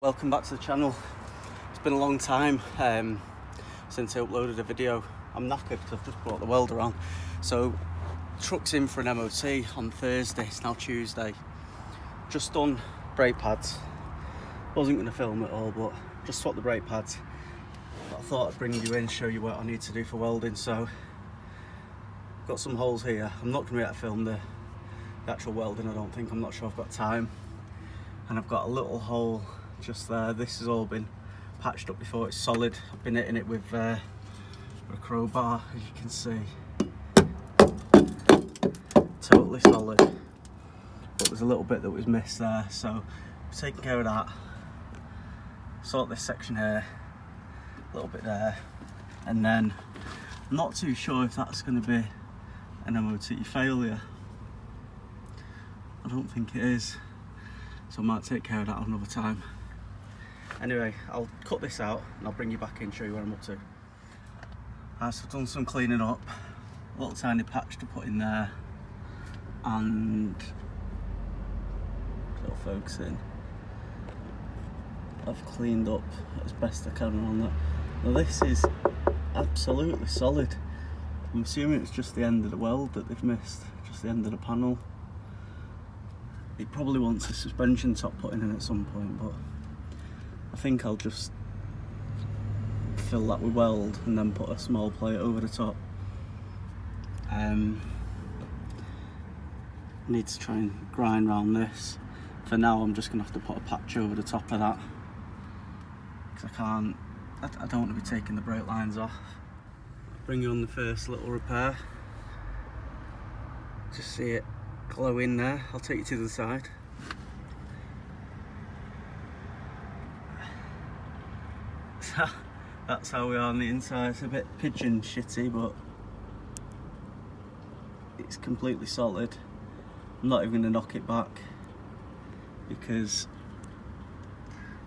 Welcome back to the channel. It's been a long time since I uploaded a video. I'm knackered because I've just brought the welder on. So truck's in for an MOT on Thursday. It's now Tuesday. Just done brake pads. Wasn't going to film it all, but just swapped the brake pads. But I thought I'd bring you in, show you what I need to do for welding. So got some holes here. I'm not going to be able to film the actual welding, I don't think. I'm not sure I've got time. And I've got a little hole just there. This has all been patched up before. It's solid. I've been hitting it with a crowbar, as you can see. Totally solid. But there's a little bit that was missed there, so I'm taking care of that. Sort this section here, a little bit there, and then I'm not too sure if that's going to be an MOT failure. I don't think it is, so I might take care of that another time. Anyway, I'll cut this out and I'll bring you back in, show you what I'm up to. Right, so I've done some cleaning up, a little tiny patch to put in there, and little focusing. I've cleaned up as best I can on that. Now this is absolutely solid. I'm assuming it's just the end of the weld that they've missed, just the end of the panel. It probably wants a suspension top put in at some point, but I think I'll just fill that with weld and then put a small plate over the top. Need to try and grind around this. For now I'm just going to have to put a patch over the top of that, because I don't want to be taking the brake lines off. Bring you on the first little repair. Just see it glow in there. I'll take you to the side. That's how we are on the inside. It's a bit pigeon shitty, but it's completely solid. I'm not even going to knock it back because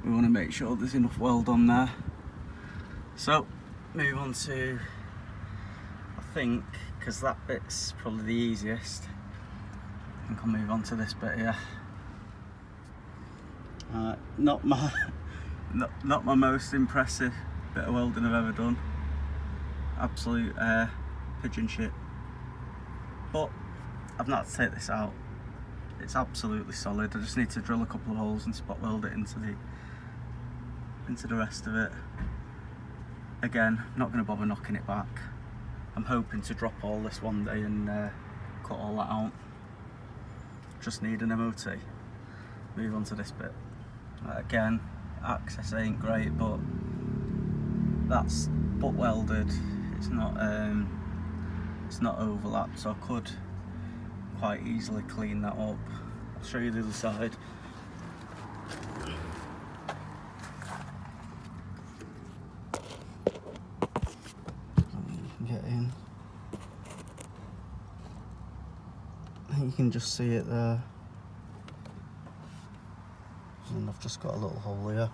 we want to make sure there's enough weld on there. So move on to, I think, because that bit's probably the easiest, I think I'll move on to this bit here. Not my most impressive bit of welding I've ever done. Absolute pigeon shit. But I've not had to take this out. It's absolutely solid. I just need to drill a couple of holes and spot weld it into the rest of it. Again, not going to bother knocking it back. I'm hoping to drop all this one day and cut all that out. Just need an MOT. Move on to this bit. Again, access ain't great, but that's butt welded. It's not overlapped, so I could quite easily clean that up. I'll show you the other side. You can get in. I think you can just see it there. And I've just got a little hole here.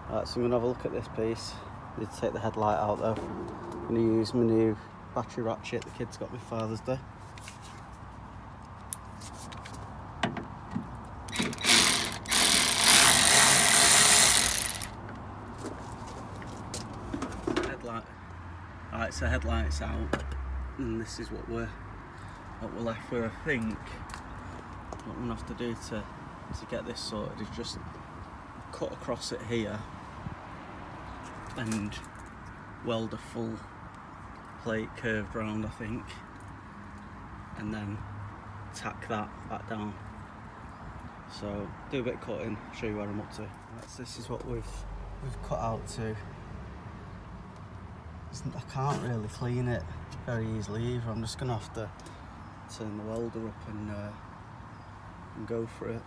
Right, so I'm going to have a look at this piece. I need to take the headlight out though. I'm going to use my new battery ratchet the kids got me Father's Day. Headlight. Alright, so headlight's out, and this is what we're left with. I think what I'm going to have to do to get this sorted is just cut across it here and weld a full plate curved round, I think, and then tack that back down. So do a bit of cutting, show you where I'm up to. This is what we've cut out to. I can't really clean it very easily either. I'm just gonna have to turn the welder up and go for it.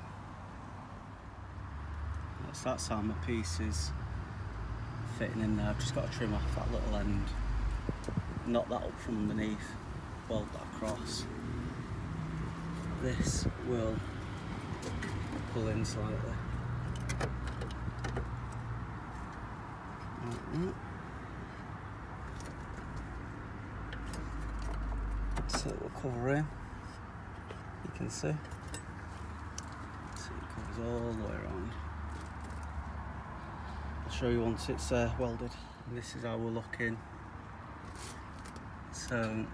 That's how my piece is fitting in there. I've just got to trim off that little end, knock that up from underneath, weld that across. This will pull in slightly. So it will cover in, you can see. So you cover goes all the way around. I'll show you once it's welded. And this is how we're looking. So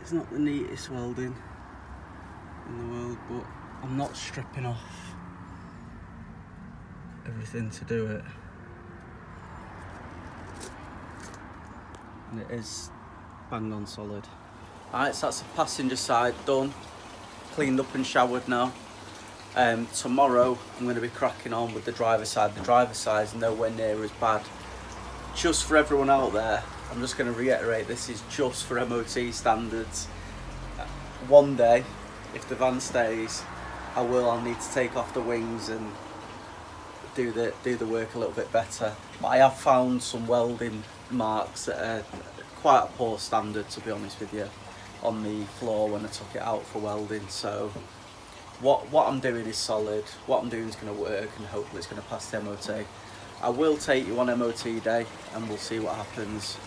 it's not the neatest welding in the world, but I'm not stripping off everything to do it. And it is bang on solid. Alright, so that's the passenger side done, cleaned up and showered now. Tomorrow I'm going to be cracking on with the driver's side. The driver's side is nowhere near as bad. Just for everyone out there, I'm just going to reiterate, this is just for MOT standards. One day, if the van stays, I'll need to take off the wings and do the work a little bit better. But I have found some welding marks that are quite a poor standard, to be honest with you, on the floor when I took it out for welding. So what I'm doing is solid. What I'm doing is going to work, and hopefully it's going to pass the MOT. I will take you on MOT day and we'll see what happens.